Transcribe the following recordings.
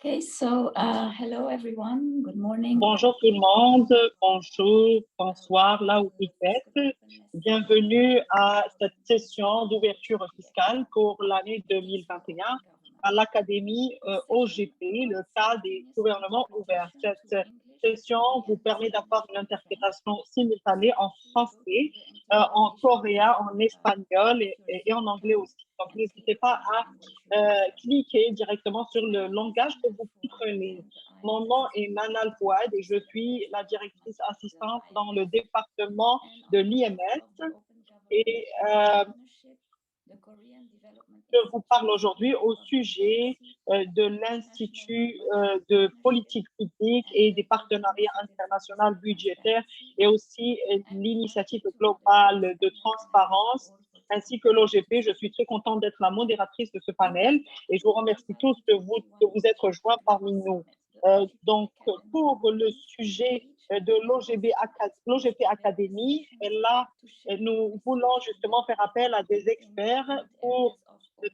Okay, so hello everyone. Good morning. Bonjour tout le monde, bonjour, bonsoir, là où vous êtes. Bienvenue à cette session d'ouverture fiscale pour l'année 2021 à l'Académie OGP, le cas des gouvernements ouverts. Cette session vous permet d'avoir une interprétation simultanée en français, en coréen, en espagnol et en anglais aussi. Donc, n'hésitez pas à cliquer directement sur le langage que vous comprenez. Mon nom est Manal Fouad et je suis la directrice assistante dans le département de l'IMS. Et je vous parle aujourd'hui au sujet de l'Institut de politique publique et des partenariats internationaux budgétaires et aussi l'initiative globale de transparence ainsi que l'OGP. Je suis très contente d'être la modératrice de ce panel et je vous remercie tous de vous être rejoints parmi nous. Donc, pour le sujet de l'OGP Académie, là, nous voulons justement faire appel à des experts pour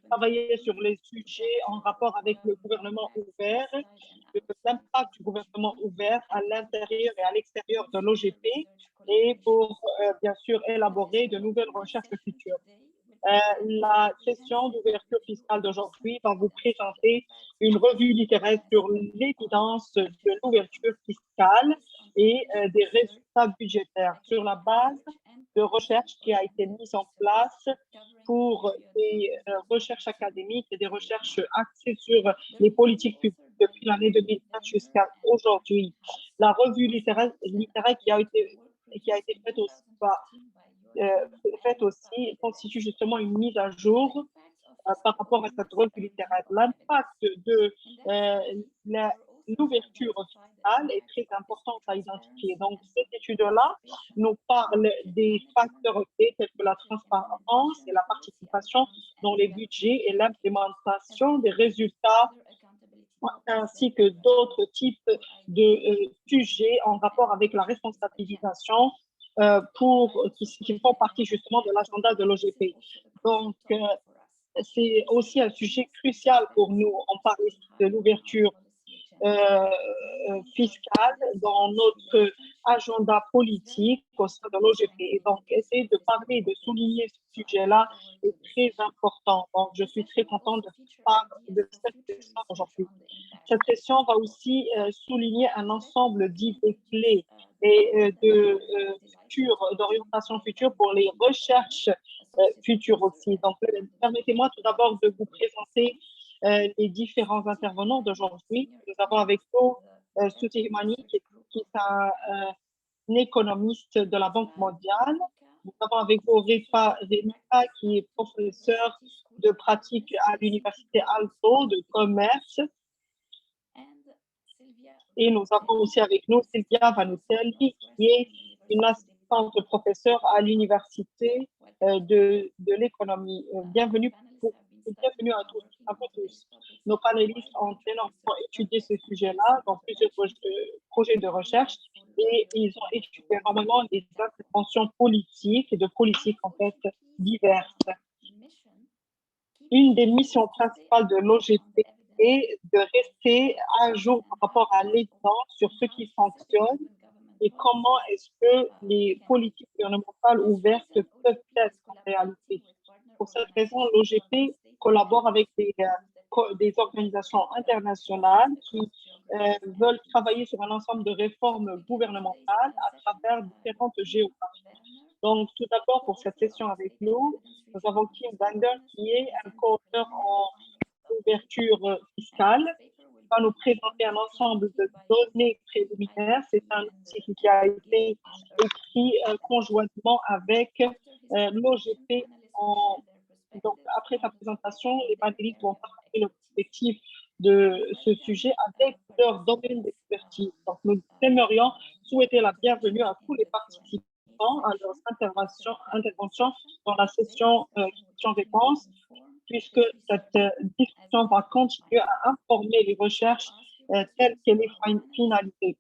travailler sur les sujets en rapport avec le gouvernement ouvert, l'impact du gouvernement ouvert à l'intérieur et à l'extérieur de l'OGP et pour, bien sûr, élaborer de nouvelles recherches futures. La session d'ouverture fiscale d'aujourd'hui va vous présenter une revue littéraire sur l'évidence de l'ouverture fiscale et des résultats budgétaires sur la base de recherches qui a été mise en place pour des recherches académiques et des recherches axées sur les politiques publiques depuis l'année 2015 jusqu'à aujourd'hui. La revue littéraire qui a été faite aussi constitue justement une mise à jour par rapport à cette revue littéraire. L'impact de l'ouverture fiscale est très important à identifier. Donc, cette étude-là nous parle des facteurs clés tels que la transparence et la participation dans les budgets et l'implémentation des résultats ainsi que d'autres types de sujets en rapport avec la responsabilisation qui font partie justement de l'agenda de l'OGP. Donc, c'est aussi un sujet crucial pour nous. On parle ici de l'ouverture fiscale dans notre agenda politique au sein de l'OGP. Et donc, essayer de parler, de souligner ce sujet-là est très important. Donc, je suis très contente de cette session aujourd'hui. Cette session va aussi souligner un ensemble d'idées clés et d'orientation future pour les recherches futures aussi. Donc, permettez-moi tout d'abord de vous présenter les différents intervenants d'aujourd'hui. Nous avons avec nous Suti Himani, qui est un économiste de la Banque mondiale. Nous avons avec vous Rifa Remika, qui est professeur de pratique à l'Université Alto de commerce. Et nous avons aussi avec nous Silvia Vanutelli, qui est une assistante professeure à l'Université de l'économie. Bienvenue à vous tous. Nos panélistes ont énormément étudié ce sujet-là dans plusieurs projets de recherche et ils ont étudié énormément des interventions politiques et de politiques en fait diverses. Une des missions principales de l'OGP est de rester à jour par rapport à l'évidence sur ce qui fonctionne et comment est-ce que les politiques gouvernementales ouvertes peuvent être en réalité. Pour cette raison, l'OGP collabore avec des organisations internationales qui veulent travailler sur un ensemble de réformes gouvernementales à travers différentes géographies. Donc, tout d'abord, pour cette session avec nous, nous avons Kim Bander, qui est un co-auteur en ouverture fiscale, qui va nous présenter un ensemble de données préliminaires. C'est un article qui a été écrit conjointement avec l'OGP. Donc, après sa présentation, les panélistes vont partager le perspective de ce sujet avec leur domaine d'expertise. Donc, nous aimerions souhaiter la bienvenue à tous les participants à leurs interventions dans la session questions-réponses, puisque cette discussion va continuer à informer les recherches telles qu'elles sont finalisées.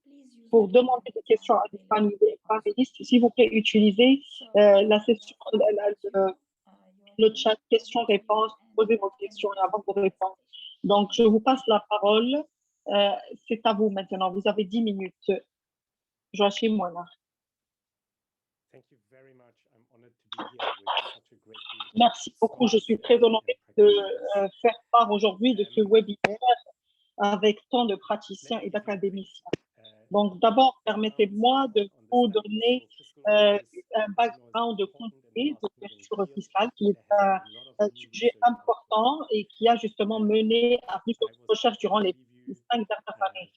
Pour demander des questions à des panélistes, s'il vous plaît, utilisez la session, le chat questions-réponses, posez vos questions et avant vos réponses. Donc, je vous passe la parole C'est à vous maintenant. Vous avez 10 minutes. Joachim Moinard. Merci beaucoup. Je suis très honorée de faire part aujourd'hui de ce webinaire avec tant de praticiens et d'académiciens. Donc, d'abord, permettez-moi de vous donner un background complet de l'ouverture fiscale, qui est un sujet important et qui a justement mené à plusieurs recherches durant les 5 dernières années.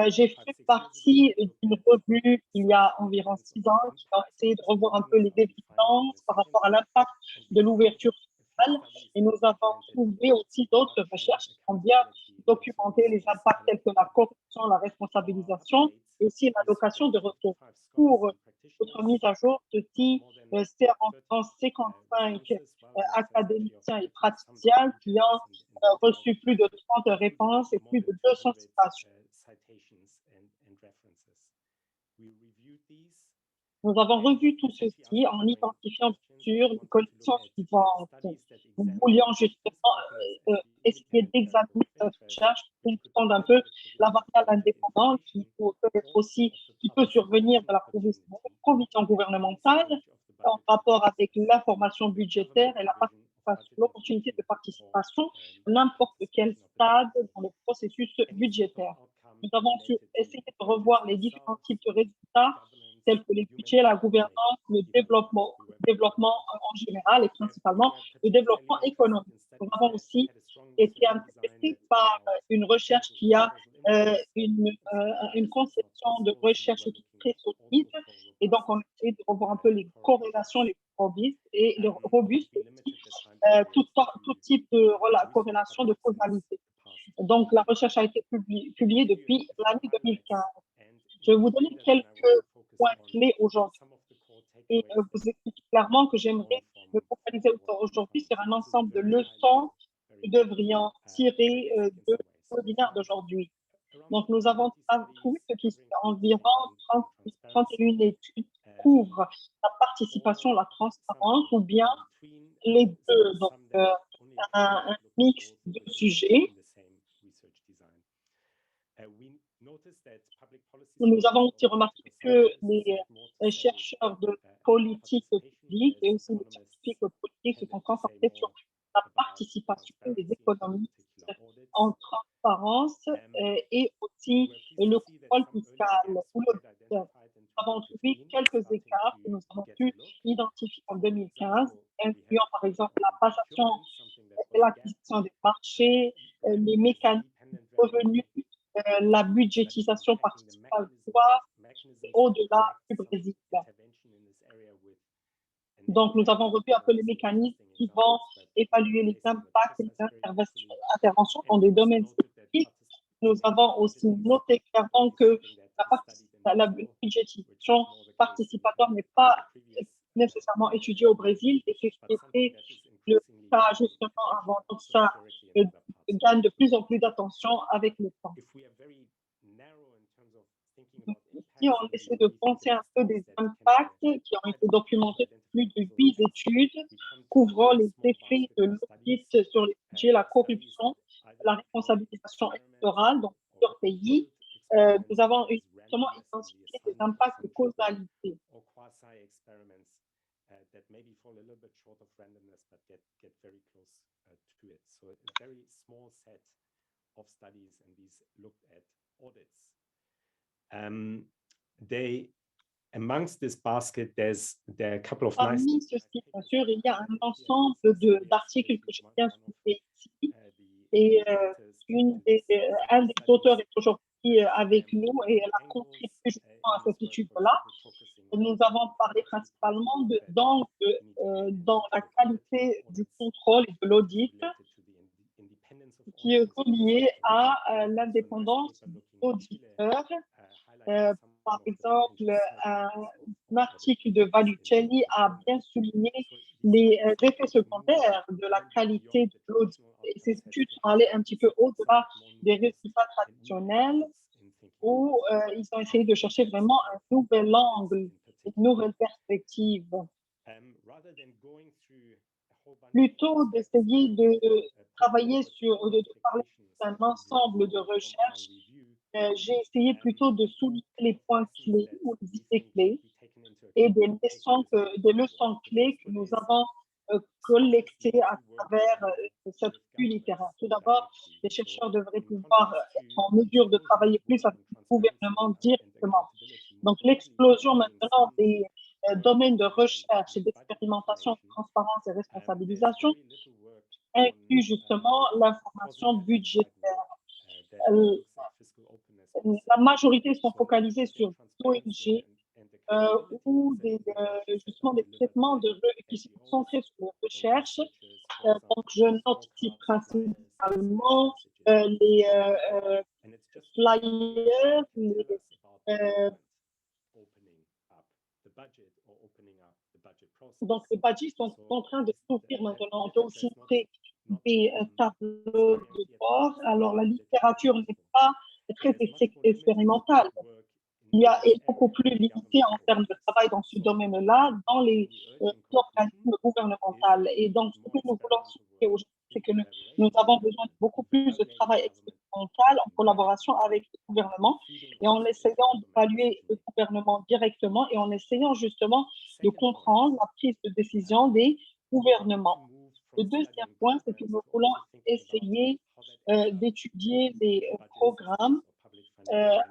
J'ai fait partie d'une revue il y a environ 6 ans qui a essayé de revoir un peu les évidences par rapport à l'impact de l'ouverture fiscale. Et nous avons trouvé aussi d'autres recherches qui ont bien documenté les impacts tels que la corruption, la responsabilisation et aussi l'allocation de ressources. Pour votre mise à jour, ceci c'est en 55 académiciens et praticiens qui ont reçu plus de 30 réponses et plus de 200 citations. Nous avons revu tout ceci en identifiant bien sûr les conditions suivantes. Nous voulions justement essayer d'examiner cette recherche pour comprendre un peu la variable indépendante qui peut être aussi, qui peut survenir de la provision gouvernementale en rapport avec l'information budgétaire et l'opportunité de participation à n'importe quel stade dans le processus budgétaire. Nous avons essayé de revoir les différents types de résultats tels que les budgets, la gouvernance, le développement en général et principalement le développement économique. Nous avons aussi été intéressés par une recherche qui a une conception de recherche qui est très solide et donc on essaie de revoir un peu les corrélations les robustes et les robustes aussi, tout type de corrélation de causalité. Donc la recherche a été publiée depuis l'année 2015. Je vais vous donner quelques points clés aujourd'hui et vous expliquer clairement que j'aimerais me focaliser aujourd'hui sur un ensemble de leçons que nous devrions tirer de webinaire d'aujourd'hui. Donc, nous avons trouvé ce qui fait environ 31 études couvrent la participation, la transparence ou bien les deux, donc un mix de sujets. Nous avons aussi remarqué que les chercheurs de politique publique et aussi les scientifiques politiques se sont concentrés sur la participation des économistes en transparence et aussi le contrôle fiscal ou l'audit. Nous avons trouvé quelques écarts que nous avons pu identifier en 2015, incluant par exemple la passation et l'acquisition des marchés, les mécanismes de revenus, la budgétisation participatoire au-delà du Brésil. Donc, nous avons revu un peu les mécanismes qui vont évaluer les impacts et les interventions dans des domaines spécifiques. Nous avons aussi noté clairement que la budgétisation participatoire n'est pas nécessairement étudiée au Brésil et c'est ce qui était le cas justement avant. Donc, ça gagne de plus en plus d'attention avec le temps. Ici, on essaie de penser un peu des impacts qui ont été documentés dans plus de 8 études couvrant les effets de l'audit sur les budgets, la corruption, la responsabilisation électorale dans plusieurs pays. Nous avons justement identifié des impacts de causalité. That maybe fall a little bit short of randomness, but get very close to it. So a very small set of studies, and these looked at audits. Amongst this basket, there are a couple of nice. Parmi ceux-ci, bien sûr, il y a un ensemble d'articles que je viens souligner ici. Et un des auteurs est aujourd'hui avec nous et elle a contribué justement à cette étude-là. Nous avons parlé principalement dans la qualité du contrôle et de l'audit qui est relié à l'indépendance de l'auditeur. Par exemple, un article de Valucelli a bien souligné les effets secondaires de la qualité de l'audit. Et ces études sont allées un petit peu au-delà des résultats traditionnels où ils ont essayé de chercher vraiment un nouvel angle, une nouvelle perspective. plutôt d'essayer de travailler sur, de parler d'un ensemble de recherches. J'ai essayé plutôt de souligner les points clés ou les idées clés et des leçons clés que nous avons collectées à travers cette revue littéraire. Tout d'abord, les chercheurs devraient pouvoir être en mesure de travailler plus avec le gouvernement directement. Donc, l'explosion maintenant des domaines de recherche et d'expérimentation, de transparence et responsabilisation inclut justement l'information budgétaire. La majorité sont focalisées sur des ONG ou justement des traitements qui sont concentrés sur la recherche. Donc, je note ici principalement les flyers, donc les badges sont en train de s'ouvrir maintenant. On peut aussi montrer des tableaux de bord. Alors, la littérature n'est pas très expérimentale. Il est beaucoup plus limité en termes de travail dans ce domaine-là, dans les organismes gouvernementaux. Et donc, ce que nous voulons souligner aujourd'hui, c'est que nous avons besoin de beaucoup plus de travail expérimental en collaboration avec le gouvernement et en essayant d'évaluer le gouvernement directement et en essayant justement de comprendre la prise de décision des gouvernements. Le deuxième point, c'est que nous voulons essayer d'étudier des programmes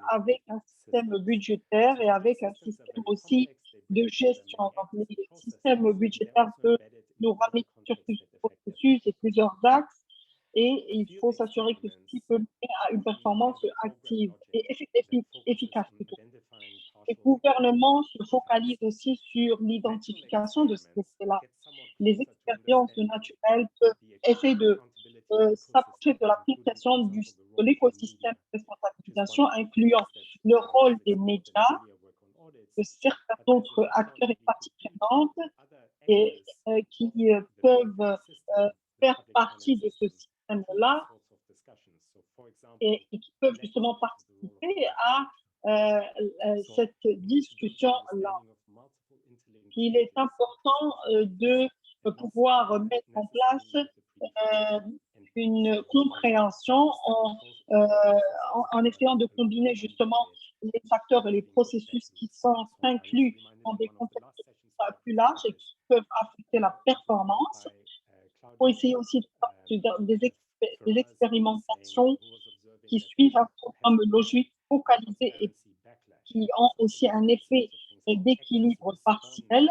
avec un système budgétaire et avec un système aussi de gestion. Donc, les systèmes budgétaires peuvent nous ramener sur plusieurs processus et plusieurs axes et il faut s'assurer que ceci peut mener à une performance active et efficace plutôt. Les gouvernements se focalisent aussi sur l'identification de ces effets-là. Les expériences naturelles peuvent essayer de s'approcher de l'application de l'écosystème de responsabilisation, incluant le rôle des médias, de certains autres acteurs et parties prenantes et qui peuvent faire partie de ce système-là et qui peuvent justement participer à cette discussion-là. Il est important de pouvoir mettre en place une compréhension en essayant de combiner justement les facteurs et les processus qui sont inclus dans des contextes plus larges et qui peuvent affecter la performance. Il faut essayer aussi de faire des expérimentations qui suivent un programme logique focalisé et qui ont aussi un effet d'équilibre partiel,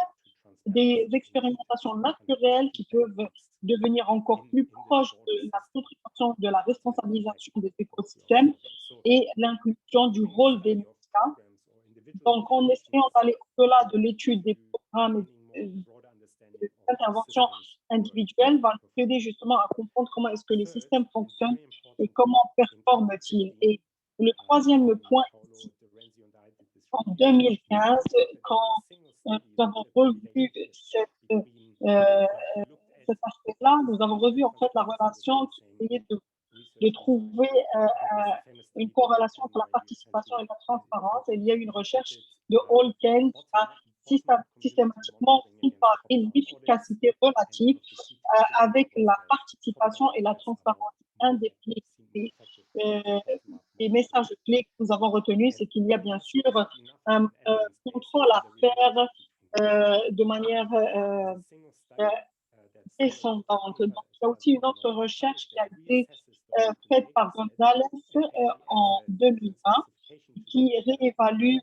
des expérimentations naturelles qui peuvent devenir encore plus proches de la compréhension de la responsabilisation des écosystèmes et l'inclusion du rôle des médias. Donc, en essayant d'aller au-delà de l'étude des programmes et des interventions individuelles, va nous aider justement à comprendre comment est-ce que les systèmes fonctionnent et comment performent-ils. Et le troisième point ici, en 2015, quand nous avons revu cet aspect-là, nous avons revu en fait la relation qui essayait de trouver une corrélation entre la participation et la transparence. Et il y a eu une recherche de Holken qui a systématiquement comparé l'efficacité relative avec la participation et la transparence. Un des messages clés que nous avons retenus, c'est qu'il y a bien sûr un contrôle à faire de manière descendante. Donc, il y a aussi une autre recherche qui a été faite par Gonzalez en 2020 qui réévalue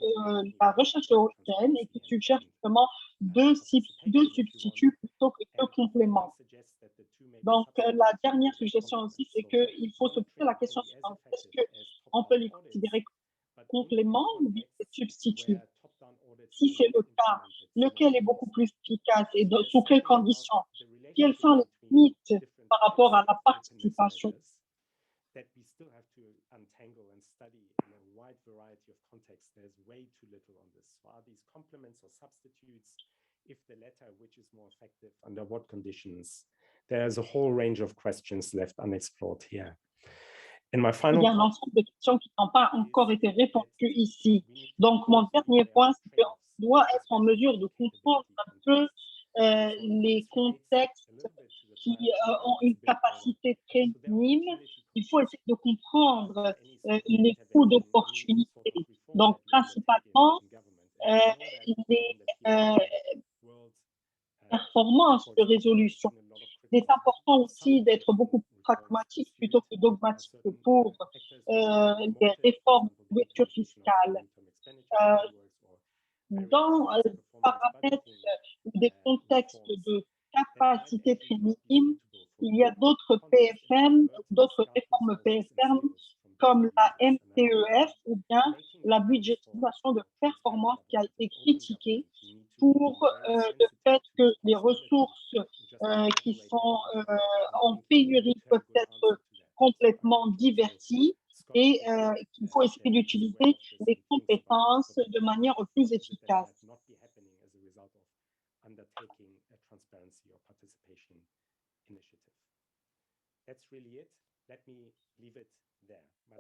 la recherche de Holken et qui suggère justement deux substituts plutôt que deux compléments. Donc, la dernière suggestion aussi, c'est qu'il faut se poser la question suivante. Est-ce qu'on peut les considérer comme compléments ou des substituts? Si c'est le cas, lequel est beaucoup plus efficace et sous quelles conditions? Quelles sont les limites par rapport à la participation? If the latter, which is more effective, under what conditions? There's a whole range of questions left unexplored here. Il y a un ensemble de questions qui n'ont pas encore été répondues ici. Donc, mon dernier point, c'est qu'on doit être en mesure de comprendre un peu les contextes qui ont une capacité très minime, il faut essayer de comprendre les coûts d'opportunité. Donc, principalement, les performances de résolution. Il est important aussi d'être beaucoup plus pragmatique plutôt que dogmatique pour les réformes d'ouverture fiscale. Dans des paramètres ou des contextes de capacité très minimes, il y a d'autres PFM, d'autres réformes PFM comme la MTEF ou bien la budgétisation de performance qui a été critiquée pour le fait que les ressources qui sont en pénurie peuvent être complètement diverties et qu'il faut essayer d'utiliser les compétences de manière plus efficace.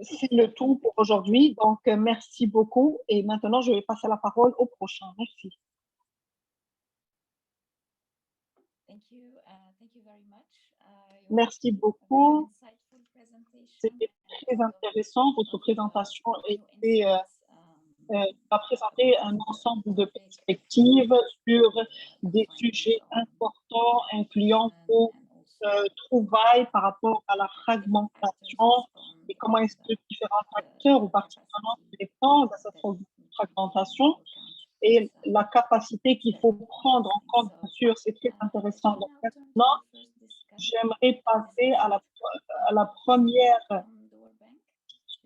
C'est le tout pour aujourd'hui. Donc, merci beaucoup. Et maintenant, je vais passer la parole au prochain. Merci. Merci beaucoup. C'était très intéressant. Votre présentation a présenté un ensemble de perspectives sur des sujets importants, incluant vos trouvailles par rapport à la fragmentation et comment est-ce que différents acteurs ou parties prenantes dépendent de cette fragmentation et la capacité qu'il faut prendre en compte, bien sûr, c'est très intéressant. Donc maintenant, j'aimerais passer à la première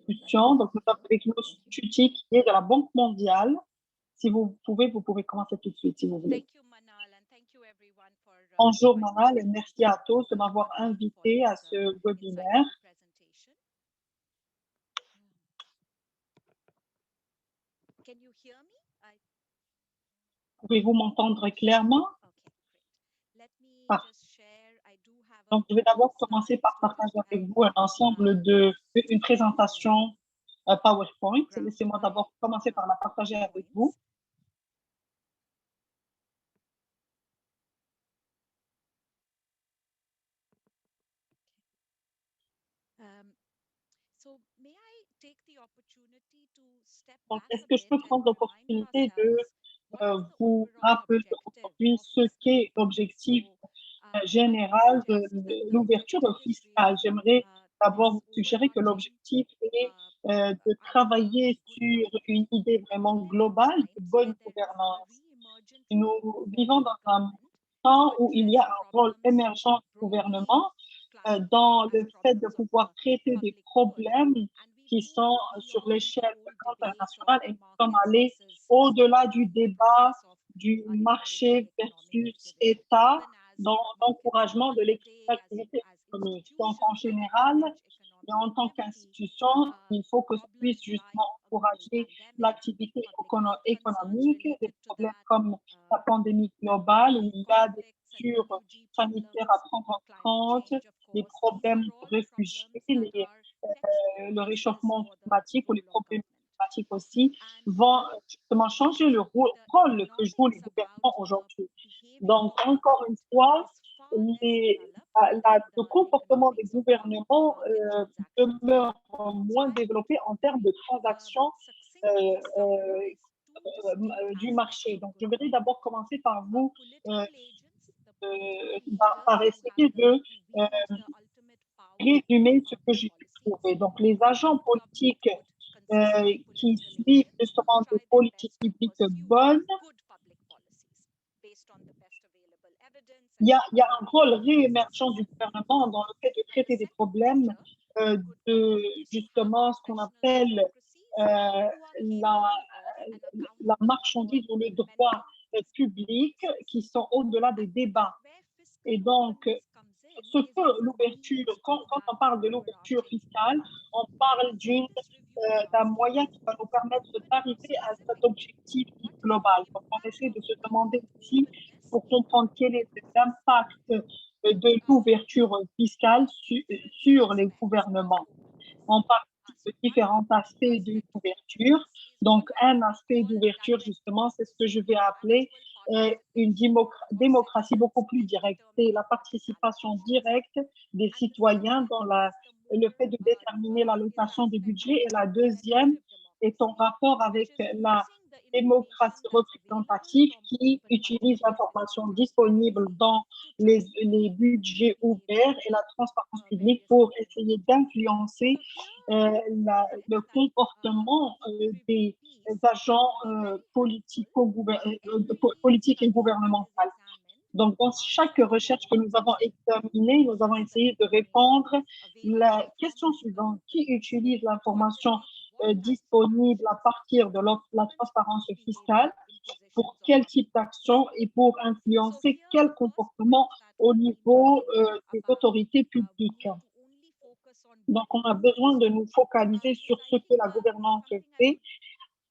discussion. Donc, nous sommes avec nous Tuti, qui est de la Banque mondiale. Si vous pouvez commencer tout de suite, si vous voulez. Bonjour Manal et merci à tous de m'avoir invité à ce webinaire. Pouvez-vous m'entendre clairement? Donc, je vais d'abord commencer par partager avec vous un ensemble une présentation PowerPoint. Laissez-moi d'abord commencer par la partager avec vous. Donc, est-ce que je peux prendre l'opportunité de vous rappeler aujourd'hui ce qu'est l'objectif général de l'ouverture fiscale? J'aimerais d'abord vous suggérer que l'objectif est de travailler sur une idée vraiment globale de bonne gouvernance. Nous vivons dans un temps où il y a un rôle émergent du gouvernement dans le fait de pouvoir traiter des problèmes qui sont sur l'échelle internationale et nous sommes allés au-delà du débat du marché versus État dans l'encouragement de l'activité économique. Donc, en général, et en tant qu'institution, il faut que ça puisse justement encourager l'activité économique, des problèmes comme la pandémie globale, où il y a des mesures sanitaires à prendre en compte, les problèmes de réfugiés, le réchauffement climatique ou les problèmes climatiques aussi, vont justement changer le rôle que jouent les gouvernements aujourd'hui. Donc, encore une fois, le comportement des gouvernements demeure moins développé en termes de transactions du marché. Donc, je voudrais d'abord commencer par vous, par essayer de résumer ce que j'ai trouvé. Donc, les agents politiques qui suivent justement des politiques publiques bonnes, il y a un rôle réémergent du gouvernement dans le fait de traiter des problèmes de justement ce qu'on appelle la marchandise ou le droit public qui sont au-delà des débats. Et donc, ce que l'ouverture, quand on parle de l'ouverture fiscale, on parle d'un moyen qui va nous permettre d'arriver à cet objectif global. Donc, on essaie de se demander ici, pour comprendre quel est l'impact de l'ouverture fiscale sur les gouvernements. On parle de différents aspects de l'ouverture. Donc, un aspect d'ouverture, justement, c'est ce que je vais appeler une démocratie beaucoup plus directe. C'est la participation directe des citoyens dans le fait de déterminer l'allocation du budget. Et la deuxième est en rapport avec la démocratie représentative qui utilise l'information disponible dans les budgets ouverts et la transparence publique pour essayer d'influencer le comportement des agents politiques et gouvernementaux. Donc, dans chaque recherche que nous avons examinée, nous avons essayé de répondre à la question suivante. Qui utilise l'information disponible à partir de la transparence fiscale? Pour quel type d'action et pour influencer quel comportement au niveau des autorités publiques? Donc, on a besoin de nous focaliser sur ce que la gouvernance fait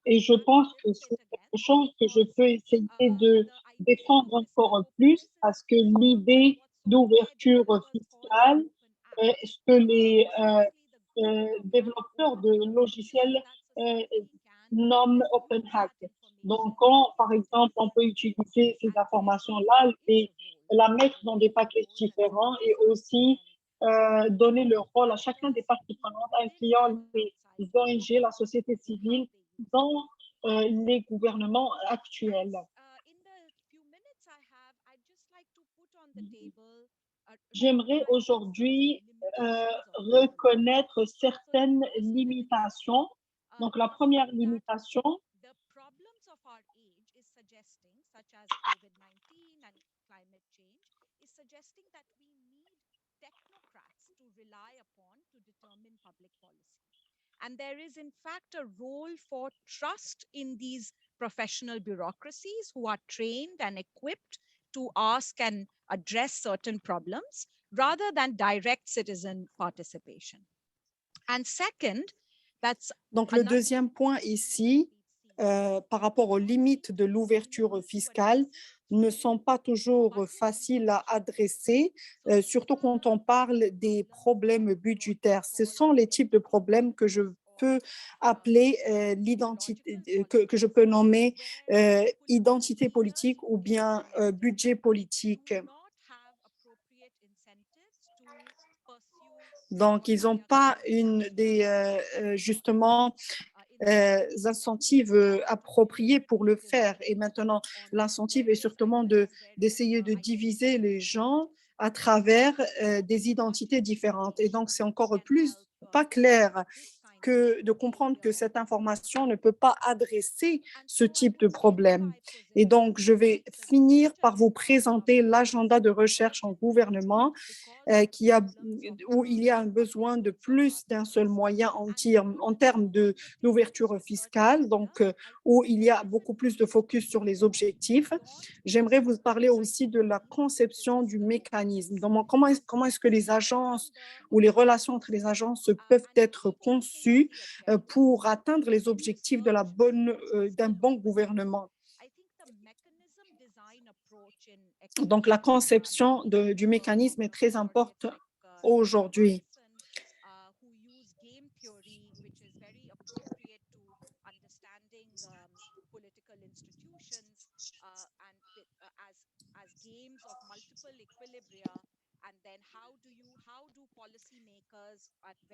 et je pense que c'est quelque chose que je peux essayer de défendre encore plus parce que l'idée d'ouverture fiscale, ce que les développeurs de logiciels nomment open hack. Donc, quand, par exemple, on peut utiliser ces informations-là et la mettre dans des paquets différents et aussi donner le rôle à chacun des parties prenantes, incluant les ONG, la société civile, dans les gouvernements actuels. J'aimerais aujourd'hui reconnaître certaines limitations. Donc, la première limitation, and there is in fact a role for trust in these professional bureaucracies who are trained and equipped to ask and address certain problems rather than direct citizen participation. And second, donc le deuxième point ici, par rapport aux limites de l'ouverture fiscale, ne sont pas toujours faciles à adresser, surtout quand on parle des problèmes budgétaires. Ce sont les types de problèmes que je peux appeler l'identité, que je peux nommer identité politique ou bien budget politique. Donc, ils n'ont pas justement incentives appropriés pour le faire. Et maintenant, l'incentive est surtout d'essayer de diviser les gens à travers des identités différentes. Et donc, c'est encore plus pas clair que de comprendre que cette information ne peut pas adresser ce type de problème. Et donc, je vais finir par vous présenter l'agenda de recherche en gouvernement où il y a un besoin de plus d'un seul moyen en termes d'ouverture fiscale, donc où il y a beaucoup plus de focus sur les objectifs. J'aimerais vous parler aussi de la conception du mécanisme. Donc, comment est-ce que les agences ou les relations entre les agences peuvent être conçues pour atteindre les objectifs d'un bon gouvernement. Donc, la conception du mécanisme est très importante aujourd'hui.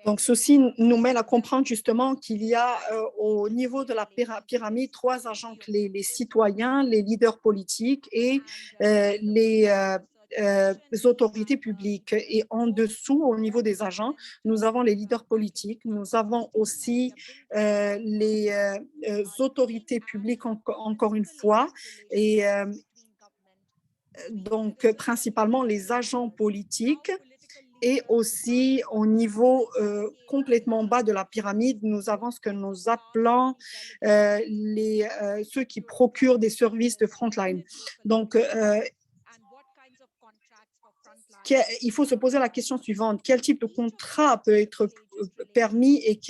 Donc, ceci nous mène à comprendre justement qu'il y a au niveau de la pyramide 3 agents clés, les citoyens, les leaders politiques et les autorités publiques. Et en dessous, au niveau des agents, nous avons les leaders politiques, nous avons aussi les autorités publiques encore une fois, et donc principalement les agents politiques. Et aussi, au niveau complètement bas de la pyramide, nous avons ce que nous appelons ceux qui procurent des services de frontline. Donc, il faut se poser la question suivante. Quel type de contrat peut être permis et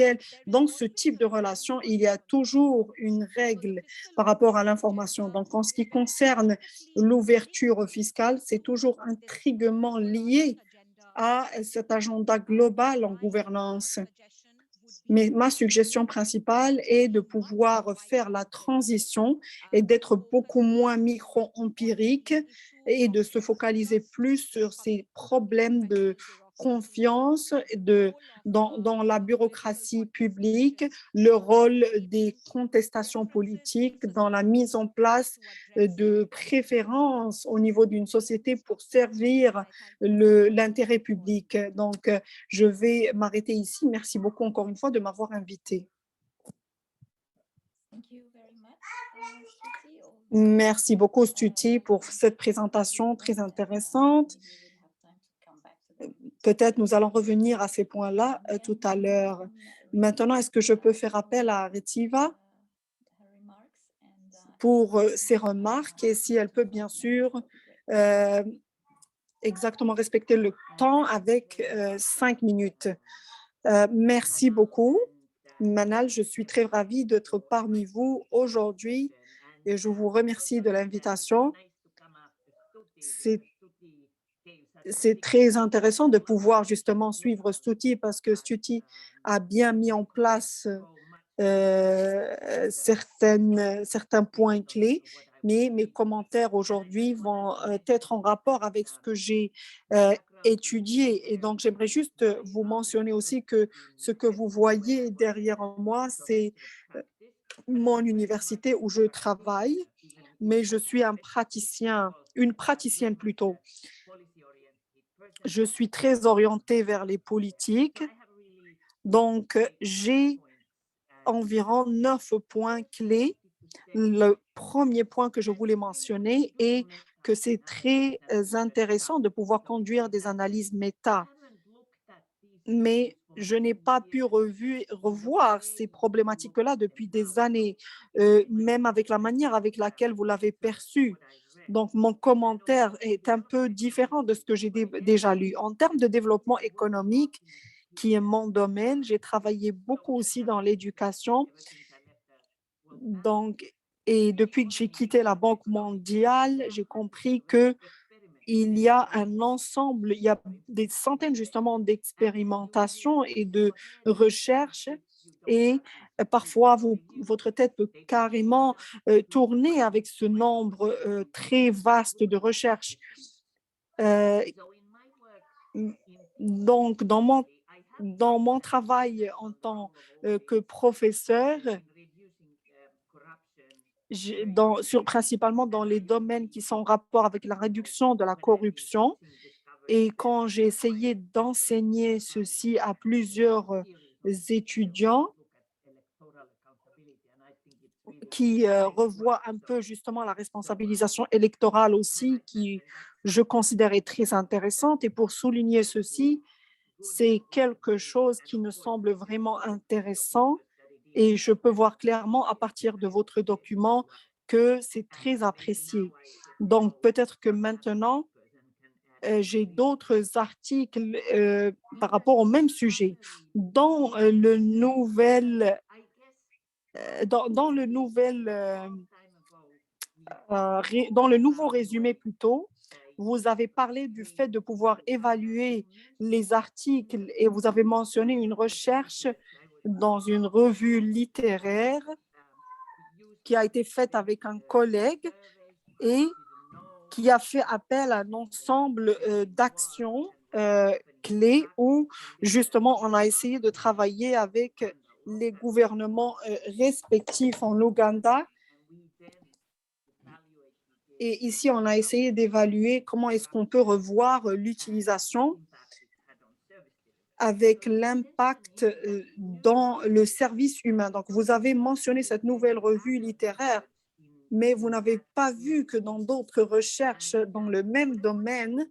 dans ce type de relation, il y a toujours une règle par rapport à l'information. Donc, en ce qui concerne l'ouverture fiscale, c'est toujours intriguement lié à cet agenda global en gouvernance. Mais ma suggestion principale est de pouvoir faire la transition et d'être beaucoup moins micro-empirique et de se focaliser plus sur ces problèmes de confiance dans la bureaucratie publique, le rôle des contestations politiques dans la mise en place de préférences au niveau d'une société pour servir l'intérêt public. Donc, je vais m'arrêter ici. Merci beaucoup encore une fois de m'avoir invité. Merci beaucoup, Stuti, pour cette présentation très intéressante. Peut-être nous allons revenir à ces points-là tout à l'heure. Maintenant, est-ce que je peux faire appel à Retiva pour ses remarques et si elle peut bien sûr exactement respecter le temps avec 5 minutes. Merci beaucoup. Manal, je suis très ravie d'être parmi vous aujourd'hui et je vous remercie de l'invitation. C'est très intéressant de pouvoir justement suivre Stuti parce que Stuti a bien mis en place certains points clés, mais mes commentaires aujourd'hui vont être en rapport avec ce que j'ai étudié. Et donc, j'aimerais juste vous mentionner aussi que ce que vous voyez derrière moi, c'est mon université où je travaille, mais je suis une praticienne plutôt. Je suis très orientée vers les politiques, donc j'ai environ 9 points clés. Le premier point que je voulais mentionner est que c'est très intéressant de pouvoir conduire des analyses méta, mais je n'ai pas pu revoir ces problématiques-là depuis des années, même avec la manière avec laquelle vous l'avez perçu. Donc, mon commentaire est un peu différent de ce que j'ai déjà lu. En termes de développement économique, qui est mon domaine, j'ai travaillé beaucoup aussi dans l'éducation. Donc, et depuis que j'ai quitté la Banque mondiale, j'ai compris que il y a un ensemble, il y a des centaines justement d'expérimentations et de recherches et parfois votre tête peut carrément tourner avec ce nombre très vaste de recherches. Donc, dans mon travail en tant que professeur, principalement dans les domaines qui sont en rapport avec la réduction de la corruption. Et quand j'ai essayé d'enseigner ceci à plusieurs étudiants qui revoient un peu justement la responsabilisation électorale aussi, qui je considérais très intéressante. Et pour souligner ceci, c'est quelque chose qui me semble vraiment intéressant. Et je peux voir clairement à partir de votre document que c'est très apprécié. Donc, peut-être que maintenant, j'ai d'autres articles par rapport au même sujet. Dans le nouveau résumé plutôt, vous avez parlé du fait de pouvoir évaluer les articles et vous avez mentionné une recherche dans une revue littéraire qui a été faite avec un collègue et qui a fait appel à un ensemble d'actions clés où justement on a essayé de travailler avec les gouvernements respectifs en Ouganda. Et ici, on a essayé d'évaluer comment est-ce qu'on peut revoir l'utilisation avec l'impact dans le service humain. Donc, vous avez mentionné cette nouvelle revue littéraire, mais vous n'avez pas vu que dans d'autres recherches dans le même domaine,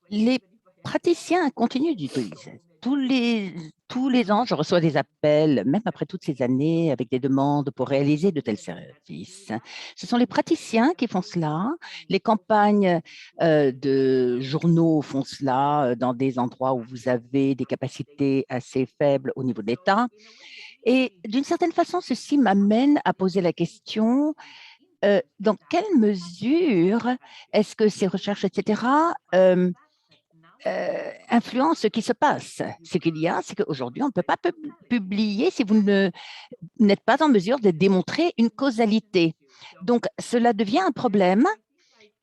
les praticiens continuent d'utiliser. Tous les ans, je reçois des appels, même après toutes ces années, avec des demandes pour réaliser de tels services. Ce sont les praticiens qui font cela. Les campagnes de journaux font cela dans des endroits où vous avez des capacités assez faibles au niveau de l'État. Et d'une certaine façon, ceci m'amène à poser la question, dans quelle mesure est-ce que ces recherches, etc., influencent ce qui se passe? Ce qu'il y a, c'est qu'aujourd'hui, on ne peut pas publier si vous n'êtes pas en mesure de démontrer une causalité. Donc, cela devient un problème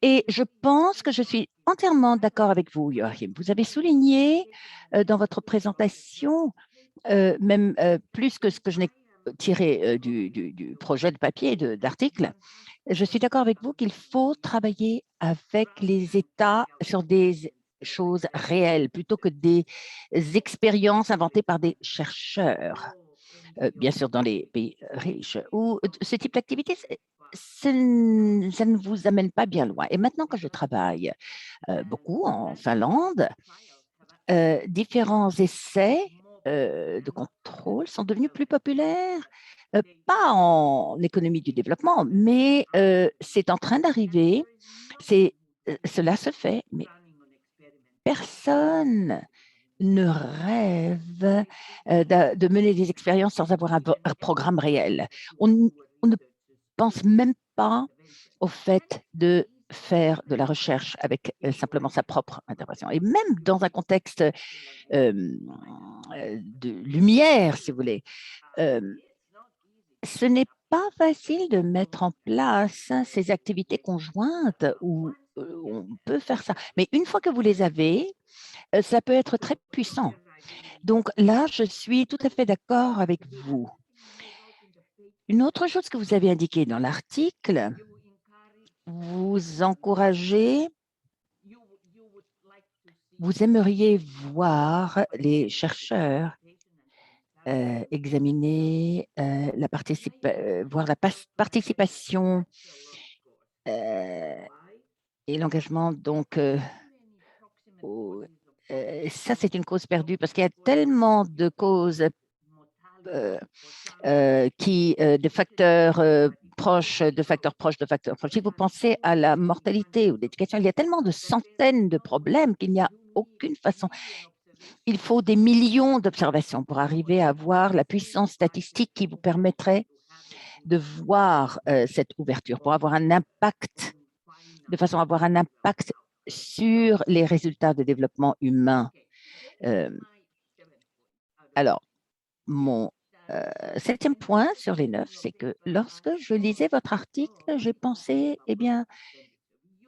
et je pense que je suis entièrement d'accord avec vous, Joachim. Vous avez souligné dans votre présentation, même plus que ce que je n'ai tiré du projet de papier, d'article, je suis d'accord avec vous qu'il faut travailler avec les États sur des choses réelles plutôt que des expériences inventées par des chercheurs, bien sûr dans les pays riches, où ce type d'activité, ça ne vous amène pas bien loin. Et maintenant que je travaille beaucoup en Finlande, différents essais de contrôle sont devenus plus populaires, pas en économie du développement, mais c'est en train d'arriver. Cela se fait, mais personne ne rêve de mener des expériences sans avoir un programme réel. On ne pense même pas au fait de faire de la recherche avec simplement sa propre interprétation. Et même dans un contexte de lumière, si vous voulez, ce n'est pas facile de mettre en place ces activités conjointes où on peut faire ça. Mais une fois que vous les avez, ça peut être très puissant. Donc là, je suis tout à fait d'accord avec vous. Une autre chose que vous avez indiquée dans l'article, vous encouragez, vous aimeriez voir les chercheurs examiner voir la participation et l'engagement. Donc, ça, c'est une cause perdue parce qu'il y a tellement de causes de facteurs proches, de facteurs proches, de facteurs proches. Si vous pensez à la mortalité ou l'éducation, il y a tellement de centaines de problèmes qu'il n'y a aucune façon. Il faut des millions d'observations pour arriver à voir la puissance statistique qui vous permettrait de voir cette ouverture, pour avoir un impact, de façon à avoir un impact sur les résultats de développement humain. Alors, mon 7e point sur les 9, c'est que lorsque je lisais votre article, j'ai pensé, eh bien,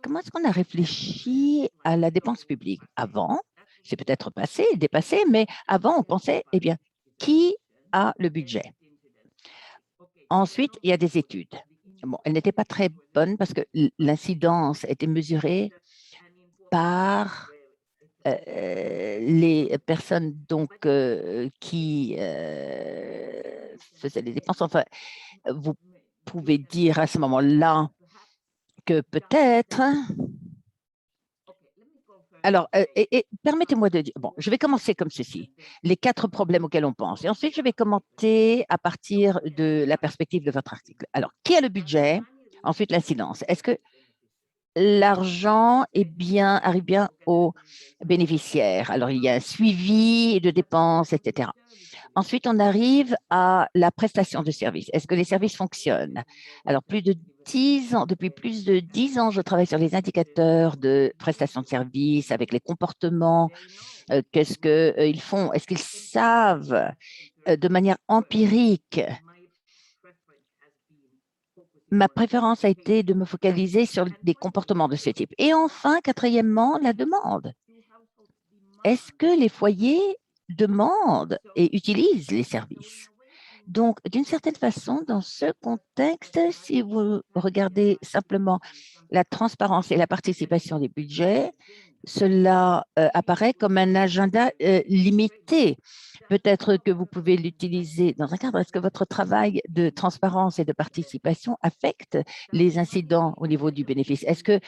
comment est-ce qu'on a réfléchi à la dépense publique? Avant, c'est peut-être dépassé, mais avant, on pensait, eh bien, qui a le budget? Ensuite, il y a des études. Bon, elles n'étaient pas très bonnes parce que l'incidence était mesurée par les personnes donc, qui faisaient les dépenses. Enfin, vous pouvez dire à ce moment-là que peut-être… Alors, et permettez-moi de dire, bon, je vais commencer comme ceci, les 4 problèmes auxquels on pense. Et ensuite, je vais commenter à partir de la perspective de votre article. Alors, qui a le budget? Ensuite, l'incidence. Est-ce que l'argent arrive bien aux bénéficiaires? Alors, il y a un suivi de dépenses, etc. Ensuite, on arrive à la prestation de services. Est-ce que les services fonctionnent? Alors, depuis plus de 10 ans, je travaille sur les indicateurs de prestation de services avec les comportements. Qu'est-ce qu'ils font? Est-ce qu'ils savent de manière empirique? Ma préférence a été de me focaliser sur des comportements de ce type. Et enfin, quatrièmement, la demande. Est-ce que les foyers demandent et utilisent les services? Donc, d'une certaine façon, dans ce contexte, si vous regardez simplement la transparence et la participation des budgets, cela apparaît comme un agenda limité. Peut-être que vous pouvez l'utiliser dans un cadre. Est-ce que votre travail de transparence et de participation affecte les incidents au niveau du bénéfice? Est-ce que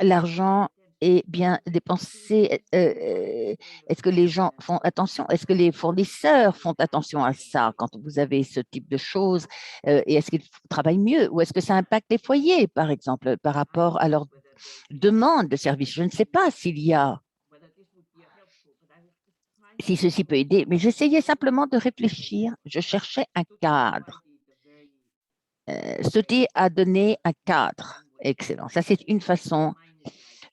l'argent est bien dépensé? Est-ce que les gens font attention? Est-ce que les fournisseurs font attention à ça quand vous avez ce type de choses? Et est-ce qu'ils travaillent mieux? Ou est-ce que ça impacte les foyers, par exemple, par rapport à leur demande de services? Je ne sais pas si ceci peut aider, mais j'essayais simplement de réfléchir. Je cherchais un cadre. Stuti a donné un cadre excellent. Ça, c'est une façon.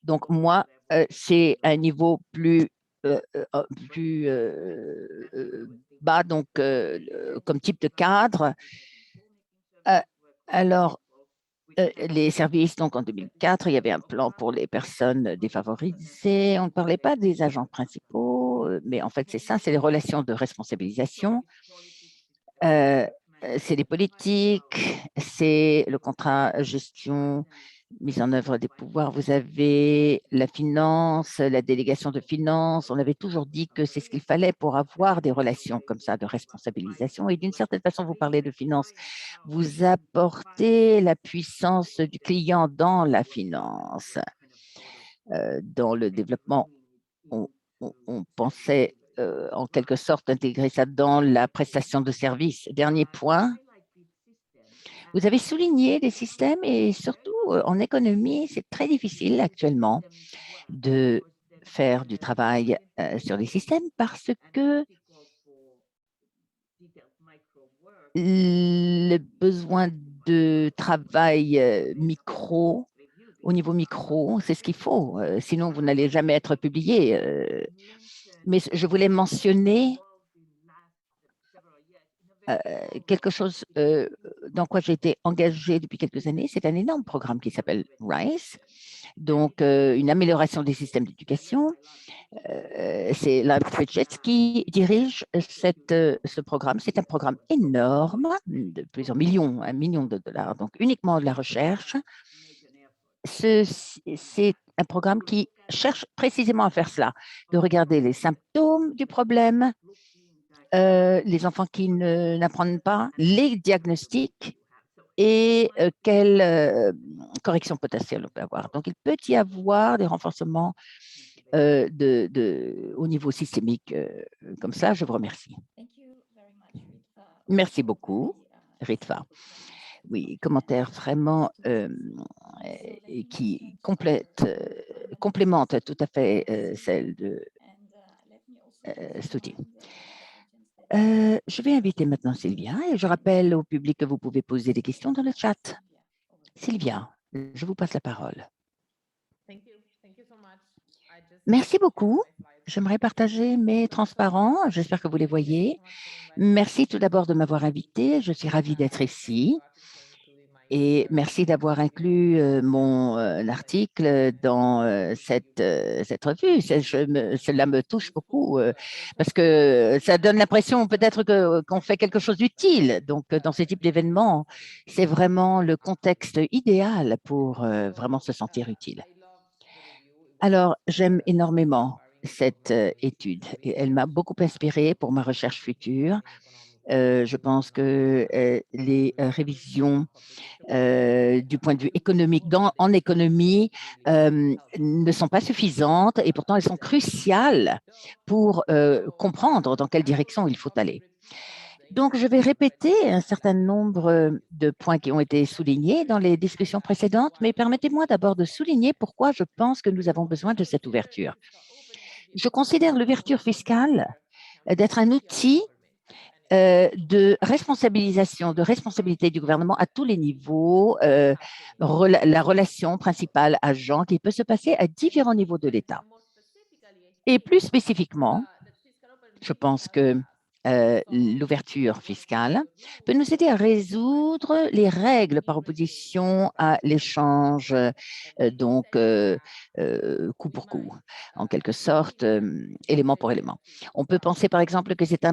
Donc, moi, c'est un niveau plus bas, donc comme type de cadre. Alors, les services, donc en 2004, il y avait un plan pour les personnes défavorisées. On ne parlait pas des agents principaux, mais en fait, c'est ça, c'est les relations de responsabilisation. C'est les politiques, c'est le contrat gestion, mise en œuvre des pouvoirs. Vous avez la finance, la délégation de finances. On avait toujours dit que c'est ce qu'il fallait pour avoir des relations comme ça de responsabilisation. Et d'une certaine façon, vous parlez de finance. Vous apportez la puissance du client dans la finance. Dans le développement, on pensait en quelque sorte intégrer ça dans la prestation de services. Dernier point, vous avez souligné les systèmes et surtout en économie, c'est très difficile actuellement de faire du travail sur les systèmes parce que le besoin de travail au niveau micro, c'est ce qu'il faut. Sinon, vous n'allez jamais être publié. Mais je voulais mentionner quelque chose dans quoi j'ai été engagée depuis quelques années. C'est un énorme programme qui s'appelle RISE, donc une amélioration des systèmes d'éducation. C'est Lyle Pritchett qui dirige ce programme. C'est un programme énorme de plusieurs millions, $1 million, donc uniquement de la recherche. C'est un programme qui cherche précisément à faire cela, de regarder les symptômes du problème, les enfants qui n'apprennent pas, les diagnostics et quelle correction potentielle on peut avoir. Donc, il peut y avoir des renforcements au niveau systémique comme ça. Je vous remercie. Merci beaucoup, Ritva. Oui, commentaire vraiment qui complémente tout à fait celle de Stuti. Je vais inviter maintenant Sylvia et je rappelle au public que vous pouvez poser des questions dans le chat. Sylvia, je vous passe la parole. Merci beaucoup. J'aimerais partager mes transparents. J'espère que vous les voyez. Merci tout d'abord de m'avoir invité. Je suis ravie d'être ici. Et merci d'avoir inclus mon article dans cette revue. Cela me touche beaucoup parce que ça donne l'impression peut-être qu'on fait quelque chose d'utile. Donc, dans ce type d'événement, c'est vraiment le contexte idéal pour vraiment se sentir utile. Alors, j'aime énormément cette étude et elle m'a beaucoup inspirée pour ma recherche future. Je pense que les révisions du point de vue économique en économie ne sont pas suffisantes et pourtant elles sont cruciales pour comprendre dans quelle direction il faut aller. Donc, je vais répéter un certain nombre de points qui ont été soulignés dans les discussions précédentes, mais permettez-moi d'abord de souligner pourquoi je pense que nous avons besoin de cette ouverture. Je considère l'ouverture fiscale d'être un outil de responsabilisation, de responsabilité du gouvernement à tous les niveaux, la relation principale agent qui peut se passer à différents niveaux de l'État. Et plus spécifiquement, je pense que l'ouverture fiscale peut nous aider à résoudre les règles par opposition à l'échange, coup pour coup, en quelque sorte, élément pour élément. On peut penser par exemple que c'est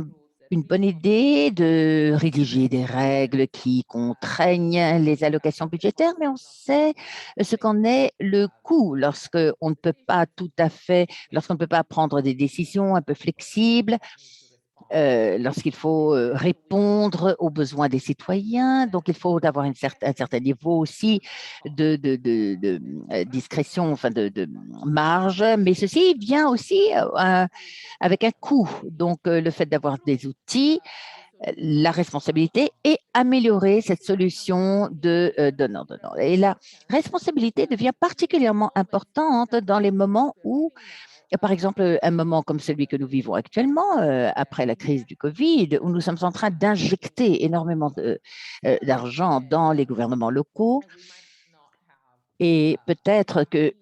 une bonne idée de rédiger des règles qui contraignent les allocations budgétaires, mais on sait ce qu'en est le coût lorsqu'on ne peut pas lorsqu'on ne peut pas prendre des décisions un peu flexibles, lorsqu'il faut répondre aux besoins des citoyens. Donc, il faut avoir un certain niveau aussi de discrétion, enfin de marge, mais ceci vient aussi avec un coût. Donc, le fait d'avoir des outils, la responsabilité et améliorer cette solution de donnant-donnant. Et la responsabilité devient particulièrement importante dans les moments où par exemple, un moment comme celui que nous vivons actuellement, après la crise du Covid, où nous sommes en train d'injecter énormément d'argent dans les gouvernements locaux, et peut-être que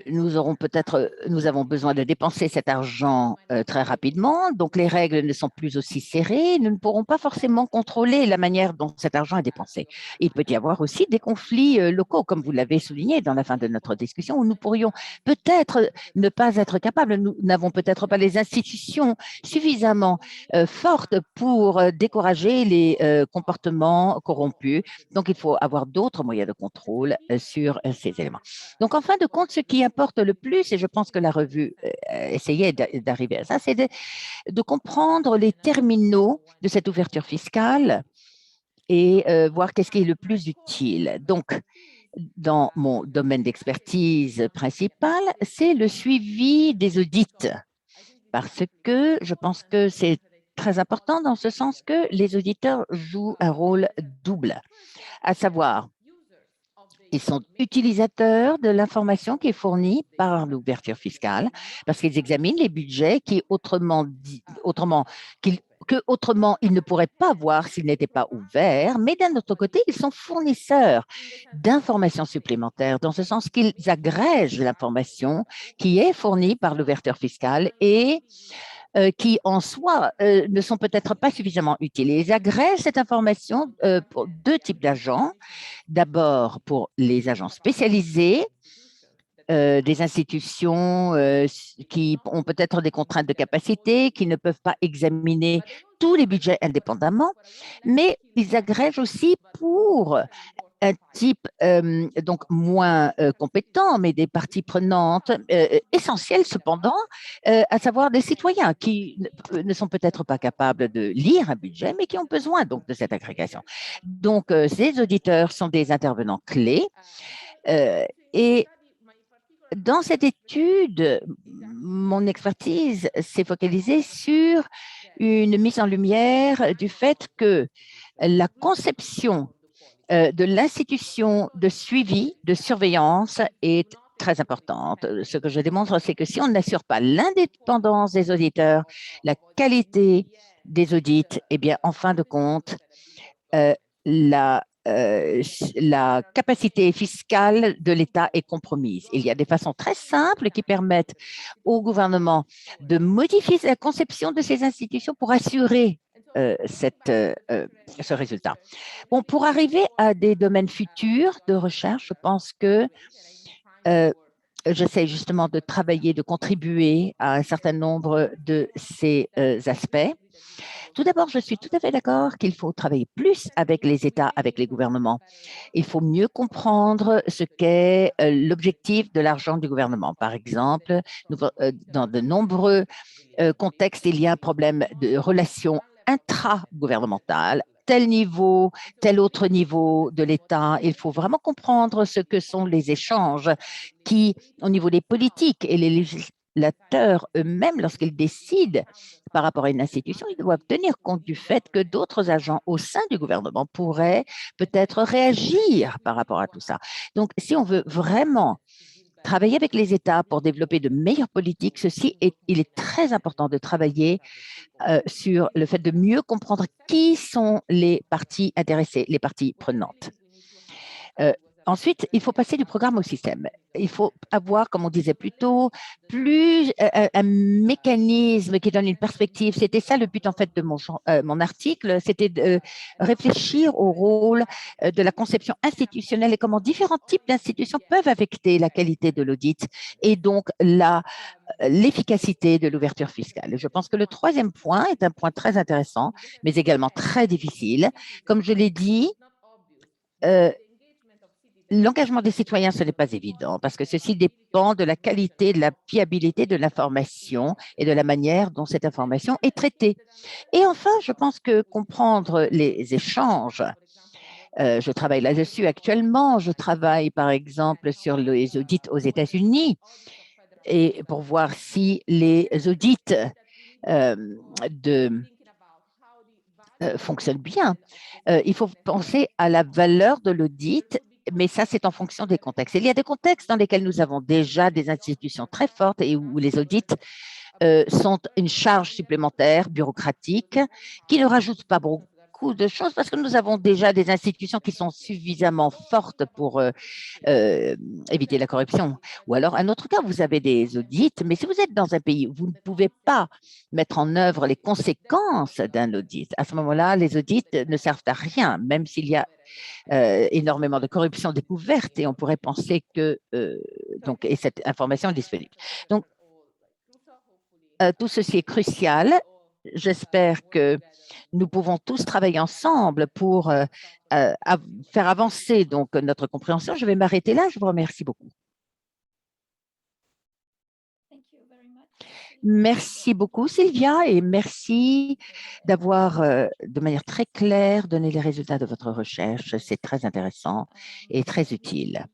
nous avons besoin de dépenser cet argent très rapidement, donc les règles ne sont plus aussi serrées, nous ne pourrons pas forcément contrôler la manière dont cet argent est dépensé. Il peut y avoir aussi des conflits locaux, comme vous l'avez souligné dans la fin de notre discussion, où nous pourrions peut-être ne pas être capables, nous n'avons peut-être pas les institutions suffisamment fortes pour décourager les comportements corrompus, donc il faut avoir d'autres moyens de contrôle sur ces éléments. Donc, en fin de compte, ce qui importe le plus, et je pense que la revue essayait d'arriver à ça, c'est de comprendre les terminaux de cette ouverture fiscale et voir qu'est-ce qui est le plus utile. Donc, dans mon domaine d'expertise principal, c'est le suivi des audits, parce que je pense que c'est très important dans ce sens que les auditeurs jouent un rôle double, à savoir, ils sont utilisateurs de l'information qui est fournie par l'ouverture fiscale parce qu'ils examinent les budgets qui, autrement, ils ne pourraient pas voir s'ils n'étaient pas ouverts, mais d'un autre côté, ils sont fournisseurs d'informations supplémentaires, dans ce sens qu'ils agrègent l'information qui est fournie par l'ouverture fiscale et qui en soi ne sont peut-être pas suffisamment utiles. Ils agrègent cette information pour deux types d'agents. D'abord, pour les agents spécialisés, des institutions qui ont peut-être des contraintes de capacité, qui ne peuvent pas examiner tous les budgets indépendamment, mais ils agrègent aussi pour un type donc moins compétent, mais des parties prenantes essentielles cependant, à savoir des citoyens qui ne sont peut-être pas capables de lire un budget, mais qui ont besoin donc de cette agrégation. Donc, ces auditeurs sont des intervenants clés et dans cette étude, mon expertise s'est focalisée sur une mise en lumière du fait que la conception de l'institution de suivi, de surveillance est très importante. Ce que je démontre, c'est que si on n'assure pas l'indépendance des auditeurs, la qualité des audits, eh bien, en fin de compte, la capacité fiscale de l'État est compromise. Il y a des façons très simples qui permettent au gouvernement de modifier la conception de ces institutions pour assurer ce résultat. Bon, pour arriver à des domaines futurs de recherche, je pense que j'essaie justement de travailler, de contribuer à un certain nombre de ces aspects. Tout d'abord, je suis tout à fait d'accord qu'il faut travailler plus avec les États, avec les gouvernements. Il faut mieux comprendre ce qu'est l'objectif de l'argent du gouvernement. Par exemple, dans de nombreux contextes, il y a un problème de relations intra-gouvernementales, tel niveau, tel autre niveau de l'État. Il faut vraiment comprendre ce que sont les échanges qui, au niveau des politiques et les législateurs eux-mêmes, lorsqu'ils décident par rapport à une institution, ils doivent tenir compte du fait que d'autres agents au sein du gouvernement pourraient peut-être réagir par rapport à tout ça. Donc, si on veut vraiment travailler avec les États pour développer de meilleures politiques, il est très important de travailler sur le fait de mieux comprendre qui sont les parties intéressées, les parties prenantes. Ensuite, il faut passer du programme au système. Il faut avoir, comme on disait plus tôt, un mécanisme qui donne une perspective. C'était ça le but en fait de mon article, c'était de réfléchir au rôle de la conception institutionnelle et comment différents types d'institutions peuvent affecter la qualité de l'audit et donc l'efficacité de l'ouverture fiscale. Je pense que le troisième point est un point très intéressant, mais également très difficile. Comme je l'ai dit, l'engagement des citoyens, ce n'est pas évident parce que ceci dépend de la qualité, de la fiabilité de l'information et de la manière dont cette information est traitée. Et enfin, je pense que comprendre les échanges, je travaille là-dessus actuellement, je travaille par exemple sur les audits aux États-Unis et pour voir si les audits fonctionnent bien. Il faut penser à la valeur de l'audit mais ça, c'est en fonction des contextes. Il y a des contextes dans lesquels nous avons déjà des institutions très fortes et où les audits sont une charge supplémentaire bureaucratique qui ne rajoute pas beaucoup de choses parce que nous avons déjà des institutions qui sont suffisamment fortes pour éviter la corruption. Ou alors, un autre cas, vous avez des audits, mais si vous êtes dans un pays où vous ne pouvez pas mettre en œuvre les conséquences d'un audit, à ce moment-là, les audits ne servent à rien, même s'il y a énormément de corruption découverte et on pourrait penser que donc, et cette information est disponible. Donc, tout ceci est crucial. J'espère que nous pouvons tous travailler ensemble pour faire avancer donc notre compréhension. Je vais m'arrêter là. Je vous remercie beaucoup. Merci beaucoup, Sylvia, et merci d'avoir, de manière très claire, donné les résultats de votre recherche. C'est très intéressant et très utile.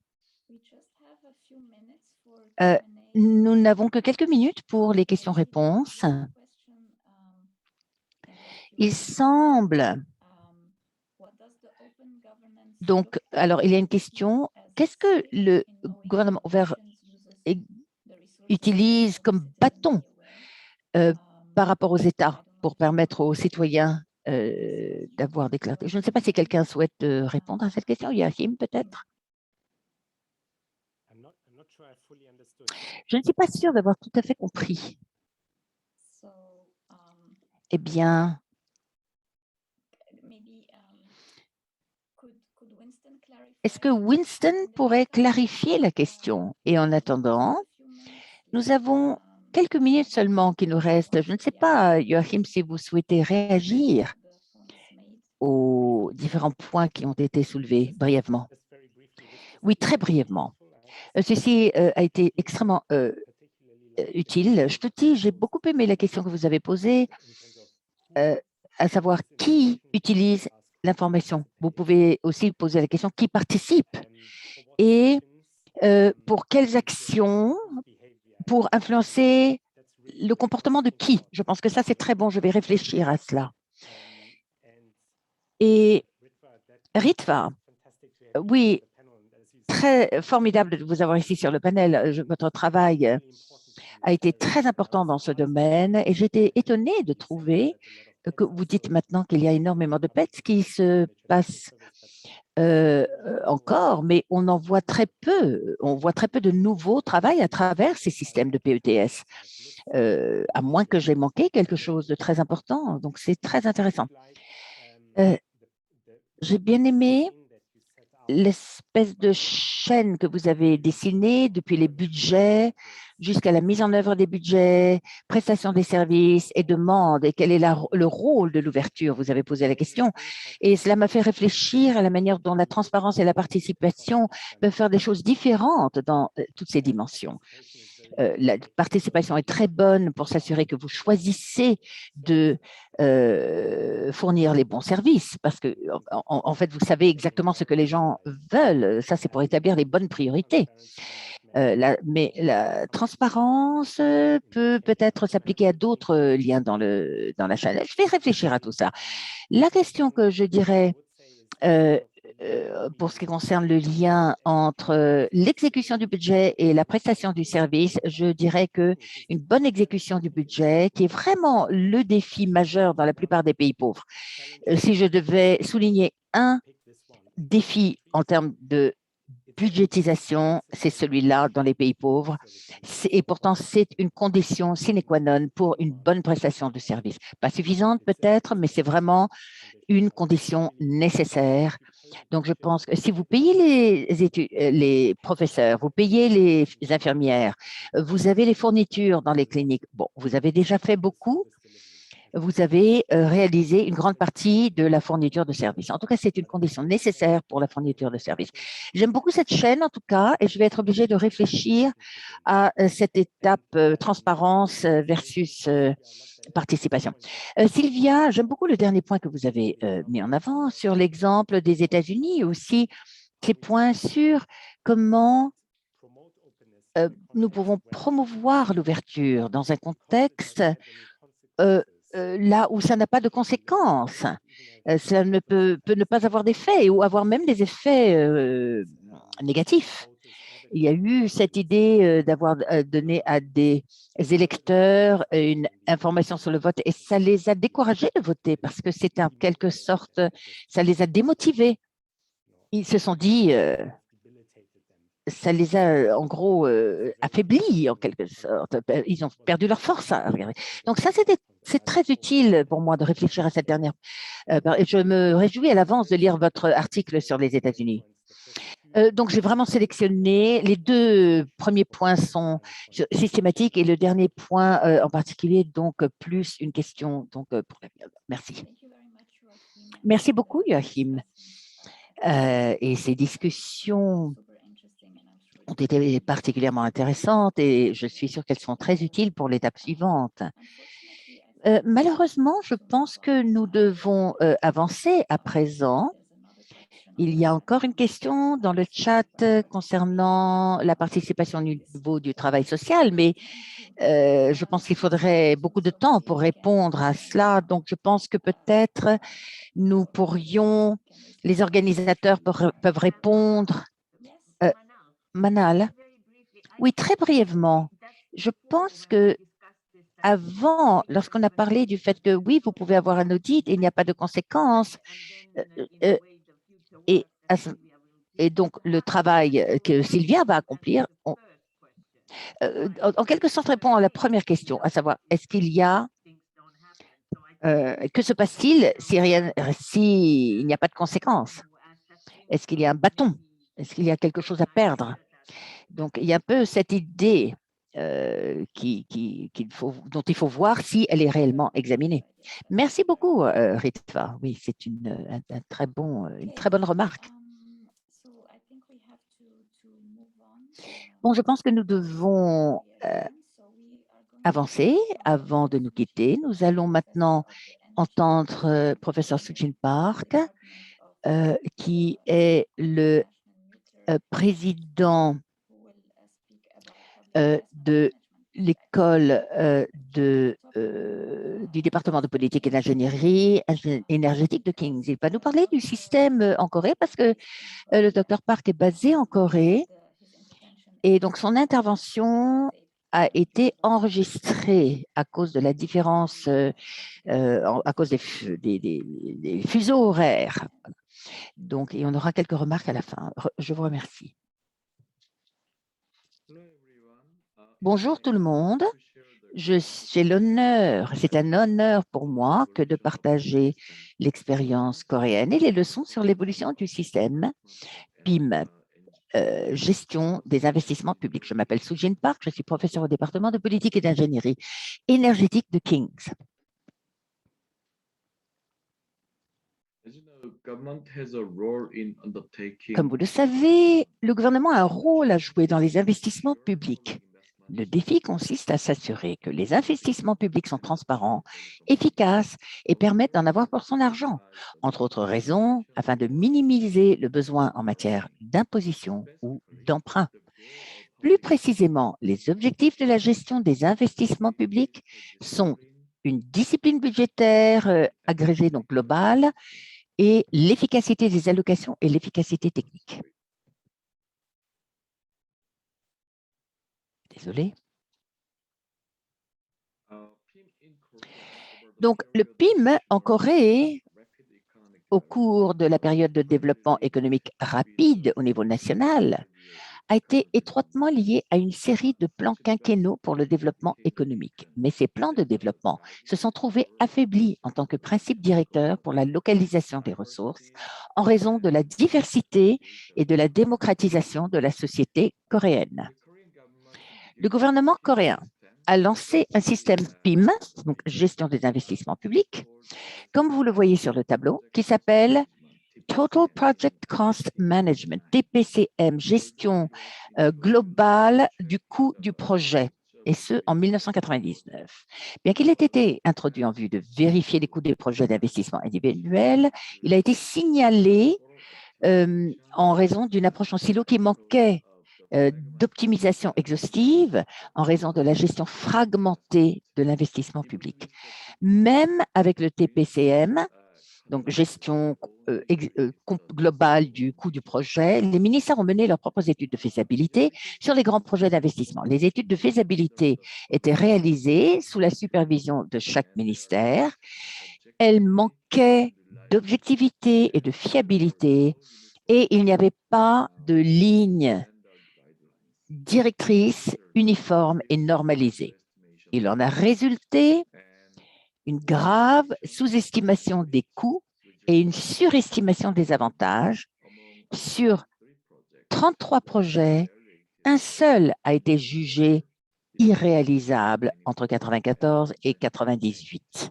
Nous n'avons que quelques minutes pour les questions-réponses. Il semble… Donc, alors, il y a une question. Qu'est-ce que le gouvernement ouvert utilise comme bâton par rapport aux États pour permettre aux citoyens d'avoir des clartés? Je ne sais pas si quelqu'un souhaite répondre à cette question. Joachim, peut-être? Je ne suis pas sûre d'avoir tout à fait compris. Eh bien, est-ce que Winston pourrait clarifier la question? Et en attendant, nous avons quelques minutes seulement qui nous restent. Je ne sais pas, Joachim, si vous souhaitez réagir aux différents points qui ont été soulevés brièvement. Oui, très brièvement. Ceci a été extrêmement utile. Je te dis, j'ai beaucoup aimé la question que vous avez posée, à savoir qui utilise l'information. Vous pouvez aussi poser la question qui participe et pour quelles actions, pour influencer le comportement de qui. Je pense que ça, c'est très bon. Je vais réfléchir à cela. Et Ritva, oui, très formidable de vous avoir ici sur le panel. Votre travail a été très important dans ce domaine et j'étais étonnée de trouver que vous dites maintenant qu'il y a énormément de PETs qui se passent encore, mais on en voit très peu. On voit très peu de nouveaux travail à travers ces systèmes de PETS, à moins que j'ai manqué quelque chose de très important. Donc, c'est très intéressant. J'ai bien aimé l'espèce de chaîne que vous avez dessinée depuis les budgets jusqu'à la mise en œuvre des budgets, prestation des services et demandes, et quel est le rôle de l'ouverture, vous avez posé la question. Et cela m'a fait réfléchir à la manière dont la transparence et la participation peuvent faire des choses différentes dans toutes ces dimensions. La participation est très bonne pour s'assurer que vous choisissez de fournir les bons services parce que, en fait, vous savez exactement ce que les gens veulent. Ça, c'est pour établir les bonnes priorités. Mais la transparence peut peut-être s'appliquer à d'autres liens dans la chaîne. Je vais réfléchir à tout ça. La question que je dirais pour ce qui concerne le lien entre l'exécution du budget et la prestation du service, je dirais qu'une bonne exécution du budget, qui est vraiment le défi majeur dans la plupart des pays pauvres. Si je devais souligner un défi en termes de budgétisation, c'est celui-là dans les pays pauvres. Et pourtant, c'est une condition sine qua non pour une bonne prestation de service. Pas suffisante peut-être, mais c'est vraiment une condition nécessaire. Donc, je pense que si vous payez les professeurs, vous payez les infirmières, vous avez les fournitures dans les cliniques, bon, vous avez déjà fait beaucoup, vous avez réalisé une grande partie de la fourniture de services. En tout cas, c'est une condition nécessaire pour la fourniture de services. J'aime beaucoup cette chaîne, en tout cas, et je vais être obligée de réfléchir à cette étape transparence versus participation. Sylvia, j'aime beaucoup le dernier point que vous avez mis en avant sur l'exemple des États-Unis, aussi ces points sur comment nous pouvons promouvoir l'ouverture dans un contexte là où ça n'a pas de conséquences. Cela peut ne pas avoir d'effet ou avoir même des effets négatif. Il y a eu cette idée d'avoir donné à des électeurs une information sur le vote et ça les a découragés de voter parce que c'était en quelque sorte, ça les a démotivés. Ils se sont dit, ça les a en gros affaiblis en quelque sorte. Ils ont perdu leur force à regarder. Donc ça, c'est très utile pour moi de réfléchir à cette dernière. Je me réjouis à l'avance de lire votre article sur les États-Unis. Donc, j'ai vraiment sélectionné. Les deux premiers points sont systématiques et le dernier point en particulier, donc plus une question. Donc, merci. Merci beaucoup, Joachim. Et ces discussions ont été particulièrement intéressantes et je suis sûre qu'elles sont très utiles pour l'étape suivante. Malheureusement, je pense que nous devons avancer à présent. Il y a encore une question dans le chat concernant la participation au niveau du travail social, mais je pense qu'il faudrait beaucoup de temps pour répondre à cela. Donc, je pense que peut-être nous pourrions, les organisateurs peuvent répondre. Manal, oui, très brièvement. Je pense que avant, lorsqu'on a parlé du fait que oui, vous pouvez avoir un audit et il n'y a pas de conséquences, et donc le travail que Sylvia va accomplir, en quelque sorte répond à la première question, à savoir, est-ce qu'il y a, que se passe-t-il s'il n'y a pas de conséquences? Est-ce qu'il y a un bâton? Est-ce qu'il y a quelque chose à perdre? Donc, il y a un peu cette idée dont il faut voir si elle est réellement examinée. Merci beaucoup, Ritva. Oui, c'est une très bonne remarque. Bon, je pense que nous devons avancer avant de nous quitter. Nous allons maintenant entendre professeur Sujin Park, qui est le président de l'école du département de politique et d'ingénierie énergétique de King's. Il va nous parler du système en Corée parce que le docteur Park est basé en Corée et donc son intervention a été enregistrée à cause de la différence, à cause des fuseaux horaires. Donc, et on aura quelques remarques à la fin. Je vous remercie. Bonjour tout le monde. J'ai l'honneur, c'est un honneur pour moi que de partager l'expérience coréenne et les leçons sur l'évolution du système PIM, gestion des investissements publics. Je m'appelle Sujin Park, je suis professeur au département de politique et d'ingénierie énergétique de King's. Comme vous le savez, le gouvernement a un rôle à jouer dans les investissements publics. Le défi consiste à s'assurer que les investissements publics sont transparents, efficaces et permettent d'en avoir pour son argent, entre autres raisons, afin de minimiser le besoin en matière d'imposition ou d'emprunt. Plus précisément, les objectifs de la gestion des investissements publics sont une discipline budgétaire agrégée, donc globale, et l'efficacité des allocations et l'efficacité technique. Désolé. Donc, le PIM en Corée, au cours de la période de développement économique rapide au niveau national, a été étroitement lié à une série de plans quinquennaux pour le développement économique. Mais ces plans de développement se sont trouvés affaiblis en tant que principe directeur pour la localisation des ressources en raison de la diversité et de la démocratisation de la société coréenne. Le gouvernement coréen a lancé un système PIM, donc gestion des investissements publics, comme vous le voyez sur le tableau, qui s'appelle Total Project Cost Management, TPCM, gestion globale du coût du projet, et ce, en 1999. Bien qu'il ait été introduit en vue de vérifier les coûts des projets d'investissement individuels, il a été signalé en raison d'une approche en silo qui manquait d'optimisation exhaustive en raison de la gestion fragmentée de l'investissement public. Même avec le TPCM, donc gestion globale du coût du projet, les ministères ont mené leurs propres études de faisabilité sur les grands projets d'investissement. Les études de faisabilité étaient réalisées sous la supervision de chaque ministère. Elles manquaient d'objectivité et de fiabilité et il n'y avait pas de ligne directrice uniforme et normalisée. Il en a résulté une grave sous-estimation des coûts et une surestimation des avantages. Sur 33 projets, un seul a été jugé irréalisable entre 1994 et 1998.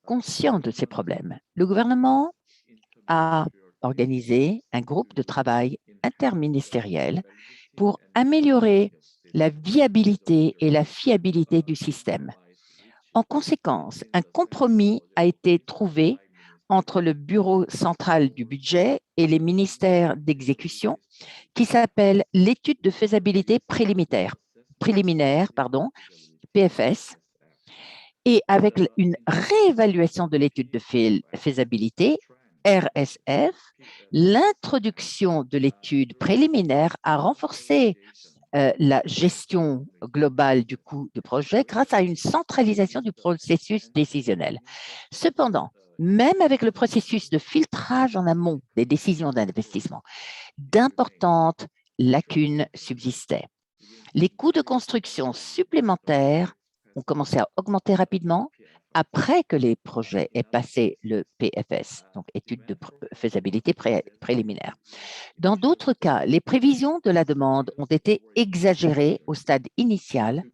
Conscient de ces problèmes, le gouvernement a organisé un groupe de travail interministériel pour améliorer la viabilité et la fiabilité du système. En conséquence, un compromis a été trouvé entre le Bureau central du budget et les ministères d'exécution qui s'appelle l'étude de faisabilité préliminaire, PFS, et avec une réévaluation de l'étude de faisabilité, RSF, l'introduction de l'étude préliminaire a renforcé la gestion globale du coût du projet grâce à une centralisation du processus décisionnel. Cependant, même avec le processus de filtrage en amont des décisions d'investissement, d'importantes lacunes subsistaient. Les coûts de construction supplémentaires ont commencé à augmenter rapidement après que les projets aient passé le PFS, donc étude de faisabilité préliminaire. Dans d'autres cas, les prévisions de la demande ont été exagérées au stade initial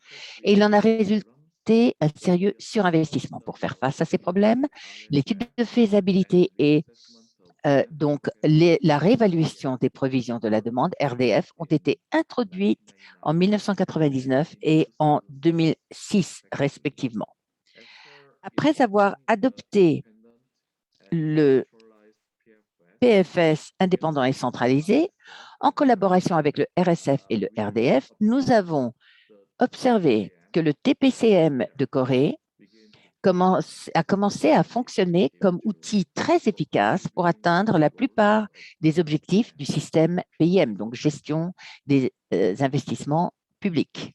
et il en a résulté un sérieux surinvestissement. Pour faire face à ces problèmes, l'étude de faisabilité et donc, la réévaluation des prévisions de la demande, RDF, ont été introduites en 1999 et en 2006, respectivement. Après avoir adopté le PFS indépendant et centralisé, en collaboration avec le RSF et le RDF, nous avons observé que le TPCM de Corée a commencé à fonctionner comme outil très efficace pour atteindre la plupart des objectifs du système PIM, donc gestion des investissements publics.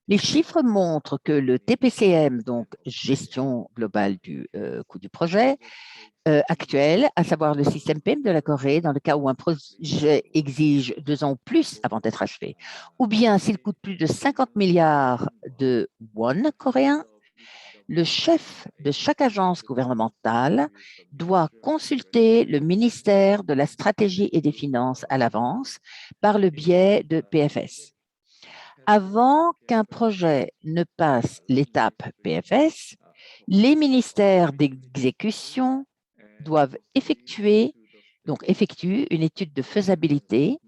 Les chiffres montrent que le TPCM, donc gestion globale du coût du projet, actuel, à savoir le système PIM de la Corée, dans le cas où un projet exige 2 ans ou plus avant d'être achevé, ou bien s'il coûte plus de 50 milliards de won coréens, le chef de chaque agence gouvernementale doit consulter le ministère de la Stratégie et des Finances à l'avance par le biais de PFS. Avant qu'un projet ne passe l'étape PFS, les ministères d'exécution doivent effectuent une étude de faisabilité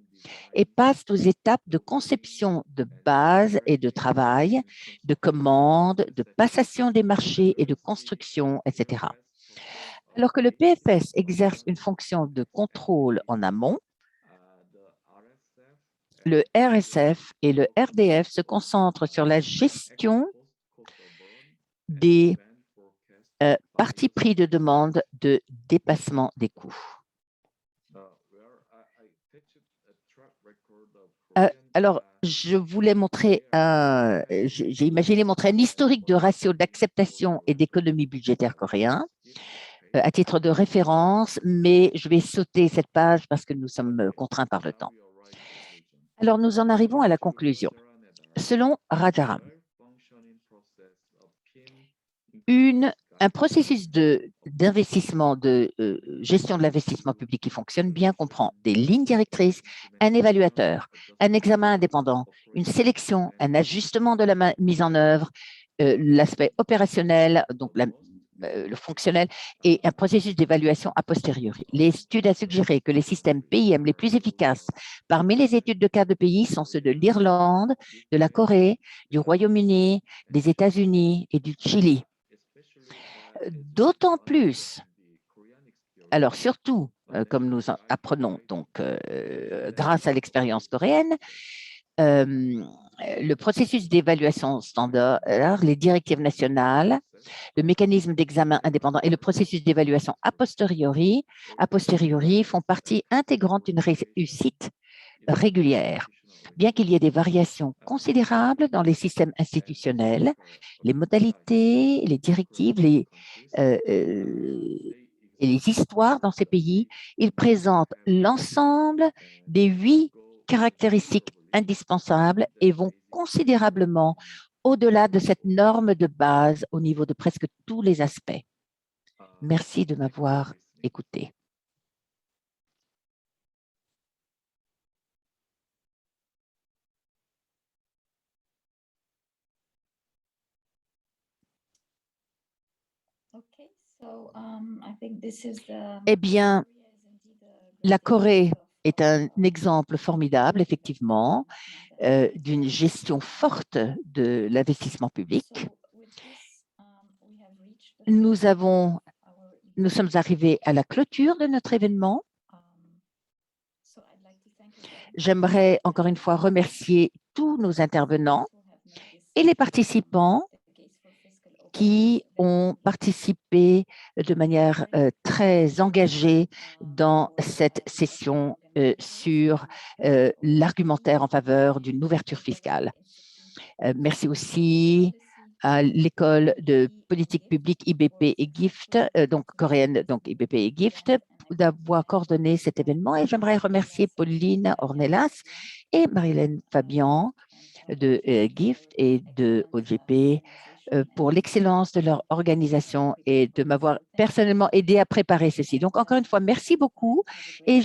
et passent aux étapes de conception de base et de travail, de commande, de passation des marchés et de construction, etc. Alors que le PFS exerce une fonction de contrôle en amont, le RSF et le RDF se concentrent sur la gestion des partis pris de demande de dépassement des coûts. Alors, je voulais montrer j'ai imaginé montrer un historique de ratio d'acceptation et d'économie budgétaire coréen à titre de référence, mais je vais sauter cette page parce que nous sommes contraints par le temps. Alors, nous en arrivons à la conclusion. Selon Rajaram, un processus d'investissement, de gestion de l'investissement public qui fonctionne bien comprend des lignes directrices, un évaluateur, un examen indépendant, une sélection, un ajustement de la mise en œuvre, l'aspect opérationnel, donc le fonctionnel, et un processus d'évaluation a posteriori. L'étude a suggéré que les systèmes PIM les plus efficaces parmi les études de cas de pays sont ceux de l'Irlande, de la Corée, du Royaume-Uni, des États-Unis et du Chili. D'autant plus, alors surtout, comme nous apprenons donc grâce à l'expérience coréenne, le processus d'évaluation standard, les directives nationales, le mécanisme d'examen indépendant et le processus d'évaluation a posteriori font partie intégrante d'une réussite régulière. Bien qu'il y ait des variations considérables dans les systèmes institutionnels, les modalités, les directives, et les histoires dans ces pays, ils présentent l'ensemble des 8 caractéristiques indispensables et vont considérablement au-delà de cette norme de base au niveau de presque tous les aspects. Merci de m'avoir écouté. Eh bien, la Corée est un exemple formidable, effectivement, d'une gestion forte de l'investissement public. Nous sommes arrivés à la clôture de notre événement. J'aimerais encore une fois remercier tous nos intervenants et les participants qui ont participé de manière très engagée dans cette session sur l'argumentaire en faveur d'une ouverture fiscale. Merci aussi à l'école de politique publique IBP et GIFT, donc coréenne, donc IBP et GIFT, d'avoir coordonné cet événement. Et j'aimerais remercier Pauline Ornelas et Marilène Fabian de GIFT et de OGP pour l'excellence de leur organisation et de m'avoir personnellement aidé à préparer ceci. Donc, encore une fois, merci beaucoup. Et